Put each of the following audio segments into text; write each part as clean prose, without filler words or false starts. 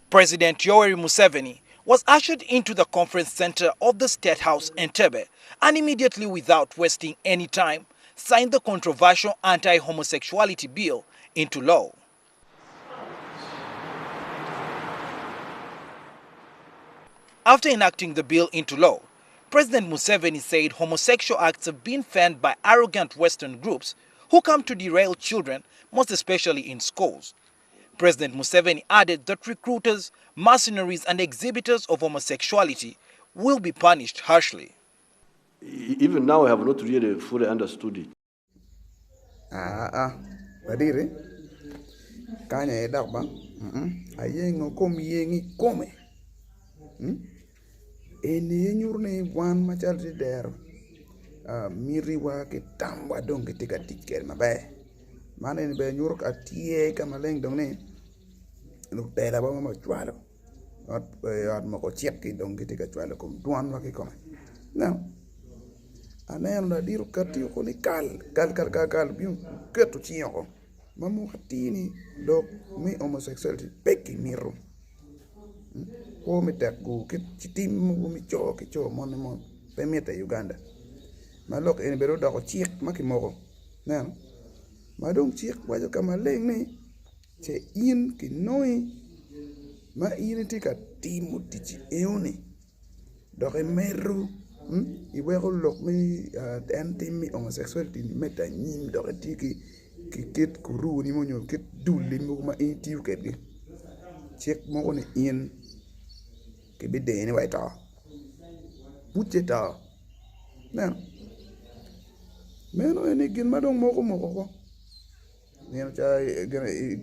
President Yoweri Museveni was ushered into the conference center of the State House in Entebbe and immediately, without wasting any time, signed the controversial anti-homosexuality bill into law. After enacting the bill into law, President Museveni said homosexual acts have been fanned by arrogant Western groups who come to derail children, most especially in schools. President Museveni added that recruiters, mercenaries and exhibitors of homosexuality will be punished harshly. Even now, I have not really fully understood it. Badiri, kanya edak ba? Ayengo kom yengi kome. Eni nyurne wan machal si der. Miri wa ke tamba dong ke tika tiker mabe. Mana ni be nyuruk atie kamaleng dong ne. Nuk tela ba ma chwalo. At mo ko chiek ki dong ke tika chwalo kom duan wa ke kome. Now, anen la diru kati ko ni kal biu ketu chioko. Mamu hatini dok mi homosexuality peki miro. Ko mi taku kit chitim mu mi cho ki cho mon pe meta Uganda. Malok en bero da ko chiek makimoko. Nan. Madong chiek wajo kama leng ni che in ki noi ma in tika timu tichi euni. Dok meru iweko lok mi anti homosexuality meta nyim dok tiki kit kuru ni monyo kit duli mo ma intiu ketgi chek mo ni in ke bide ni waita buteta na meno ene gin madong moko neno cha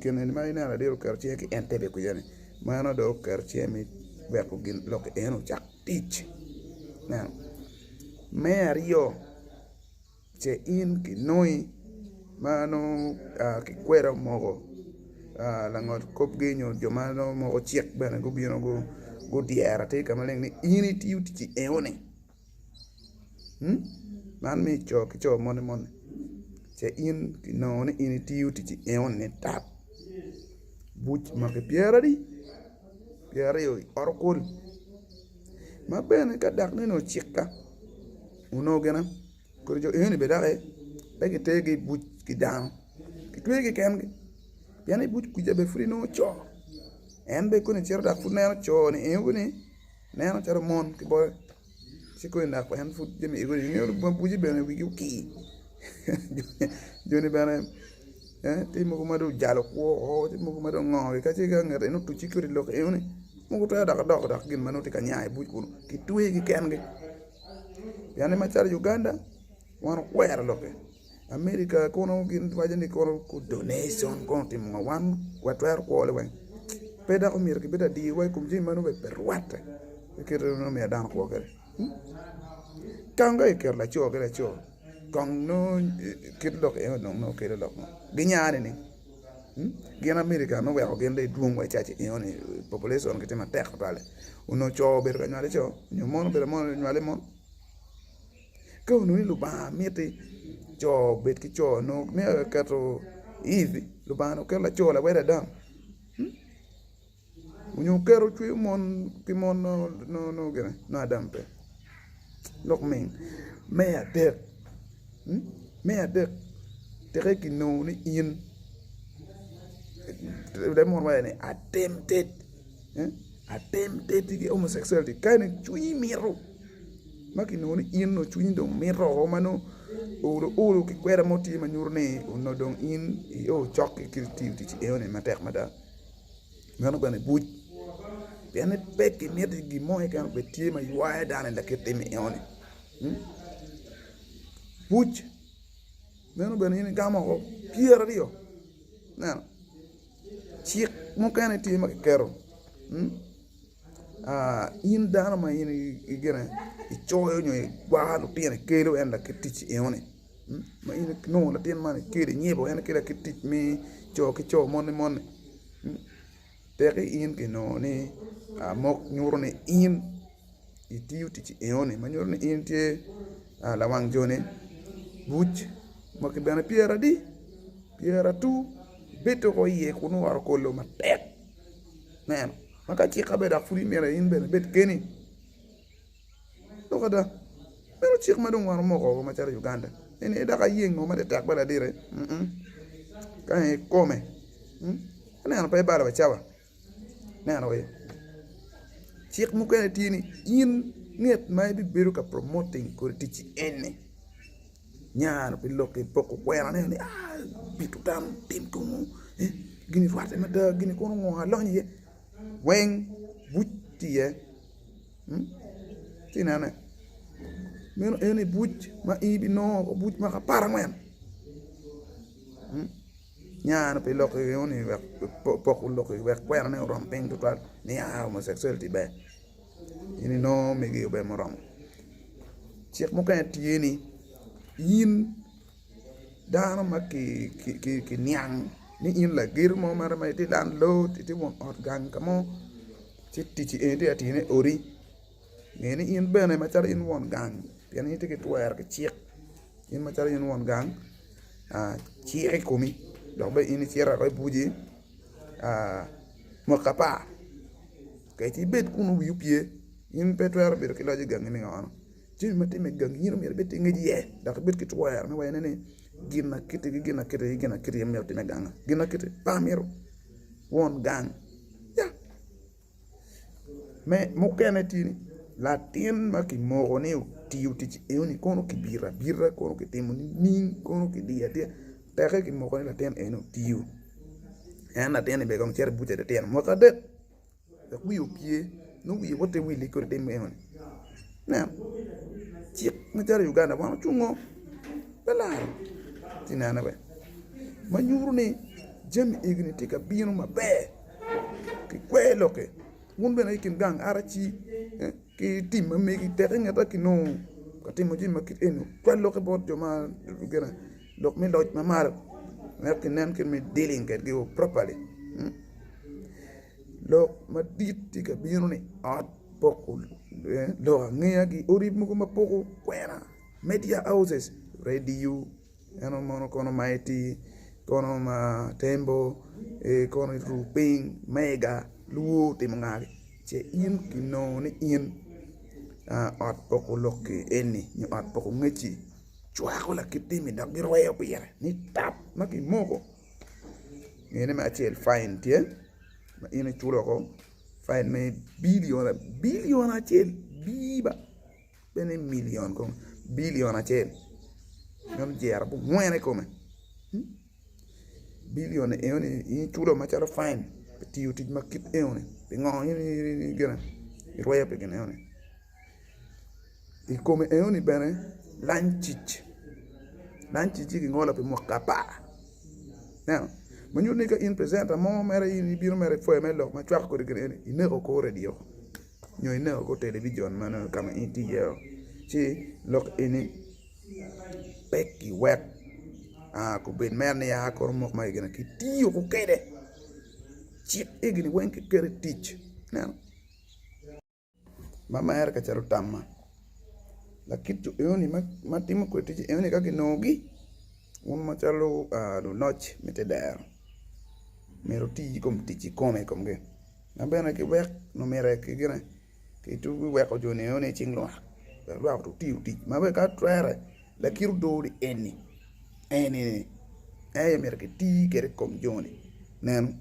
gene mai na la dero quartier ki Entebbe ku jane mano do quartier mi beko gin lok eno chak tich na Mario che in ki noi mano ki kwero mogo la ngot kop genyo jo mano mogo chiek bene go bino go diera te kamaleng ni ini tiu ti eone man mi cho ki cho mon che in ki no ni ini tiu ti eone tap buch ma ke piera yo orkol ma bene ka dak ni no chieka uno gena ko jo eone be dare bagi tegi buch ki down ki twegi kengi yani buch ku jabe free no cho en be ko ni cerda fu neno cho ni e nguni neno charo mon ki boy siko ina ko en fu jemi e nguni ni bo buji bene wi ki joni bene ti mo ko madu jalo ko ti mo ko madu ngo ka ci ga ngere no tu ci kuri lok e nguni mo ko to dak gin manuti ka nyaay buch ku ki twegi kengi yani ma char Uganda wan kwera loke America kono gin wajani kono ku donation kono timo wan watwer ko le wen peda ko mir ki beda di way kum ji manu be perwate ke no me dan ko kere kanga e ker la cho kere cho kong no kit lok e no kere lok ginyane ni gin America no we ko gen le duong wa chachi e oni population ke tema tek pale uno cho ber ka nyale cho nyomon ber mon nyale mon ko no ni luba miete cho bet ki cho no me kato hivi lubano kela cho la wera dam unyo kero chui mon ki mon no gene no adam pe lok men me ade tere ki no ni in de mon wa ni attempted ki homosexuality kaine chui miro makino ni in no chui ndo miro mano uru ki kwera moti ma nyurne no dong in o chok ki ti e one matek mada ngano bane buj bene peki meti gi moy kan be tie ma yuaya dane la kete mi e one buj ngano bane ni gamo ko piera dio na chik mo kan ti ma kero in dana ma in igene i choyo nyoy gwa lu tiene kelo en la kiti e one ma in no la tien man kede nyebo en kede kiti mi cho mon tere in ke no ni mok nyurne in i tiu ti e one ma nyurne in tie la wang jone buch mo ke bana piera tu beto ko ye kunu war ko lo ma tek men maka chika beda furi mera in ben bet keni to kada pero chik madung war mo ko ma chara Uganda ene da ka yeng no ma de tak bala dire ka e come ne an pa bara chawa ne an we chik mu ka tini in net mai bi beru ka promoting ko tichi ene nyar bi loke poko kwera ne bitu tam tim ko gini fate mata gini ko ngo halonye weng butti tinana meno ene buj ma ibi no buj ma ka parangwen nyana pe lokko yoni wek pokku lokko wek kwera ne romping total ni homosexuality be ini no megi be morom chek mo kan tieni yin dana ki nyang ni in la gir mo mara mai ti dan lo ti won ot gang kamo ti ente atine ori ngeni in bene ma tar in won gang pian ti ke tuer ke chek in ma tar in won gang chiek komi do be in tiera ko buji mo kapa ke ti bet kunu yu pie in petwer be ke loji gang ni ngono ti ma ti me gang yin me bet ngi ye da bet ke tuer na wayne ni gina kiti yem ti me gang gina kiti pamiro won gang ya me mo keneti la tien ma ki mo ne ti uti e oni kono ki birra kono ki temo ni kono ki dia tere ki mo la tien eno tiu en la tien be gong cher bute de tien mo ka de ku yo pie no wi wote wi li ko de me on na ti ma tere Uganda ma chungo bela tinana be ma nyuru ne jam igniti ka binu ma be ki kwelo ke mun be na ikin gang arachi ki tim ma me ki tere ngata ki no ka tim mo jin ma ki eno kwelo ke bot jo ma gena lok mi loj ma mar mer ki nen ki mi dealing ke go properly lo ma dit ka binu ne at pokul lo ngia ki ori mo ko ma poko kwena media houses radio eno mono kono maiti kono ma tembo kono ruping mega luo timangari che in kino ni in at poko loke eni ni at poko ngechi chwa ko la kitimi da biro ya pire ni tap maki moko ene ma achel fine tie ma ina chulo ko fine me billion achel biba bene million ko billion achel non jera bu muene come billion eoni in chulo ma chara fine ti uti makit eoni pe ngo ni gena roya pe gena eoni e come eoni bene lanchich ki ngola pe mo kapa now when you nigga in present a mo mere in biro mere fo me lo ma chwa ko gena ine ko radio nyo ine ko television man kama inti yo chi lok ini peki wet ko ben merne ya ko mo ma gena ki tiyo ko kede chip egini wen ki kere teach now mama era ka charo tamma la kitu eoni ma timo ko teach eoni ka ginogi un ma chalo do noche meteder mero ti kom teach come kom ge na bena ki wek no mere ki gena ki tu wek o jone eoni chinglo ba to ti ma be ka trere la kiru do di eni mere ki ti kere kom jone nen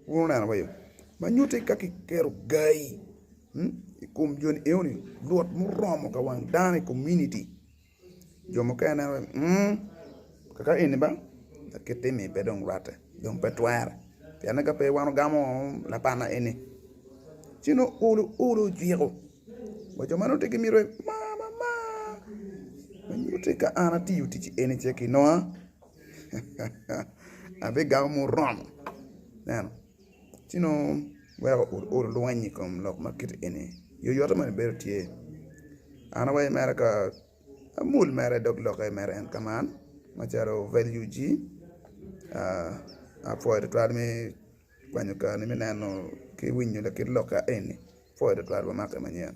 una bayo ma nyute ka ki kero gai kum jon eoni luot muromo ka wang dane community jomo kana kaka ene ba kete me bedong rata dong petwar tiana ka pe wano gamo la pana ene chino ulu jiro wa jomano te kimiro mama ma nyute ka ana ti uti ene cheki noa abe gamo muromo nano chino Well, or luany come lock market any. You are my bertie. And away America, a mule married dog lock a and command. Macharo value G. For the trial me when you can, no, win you the kid locker any. For the trial of Macamania.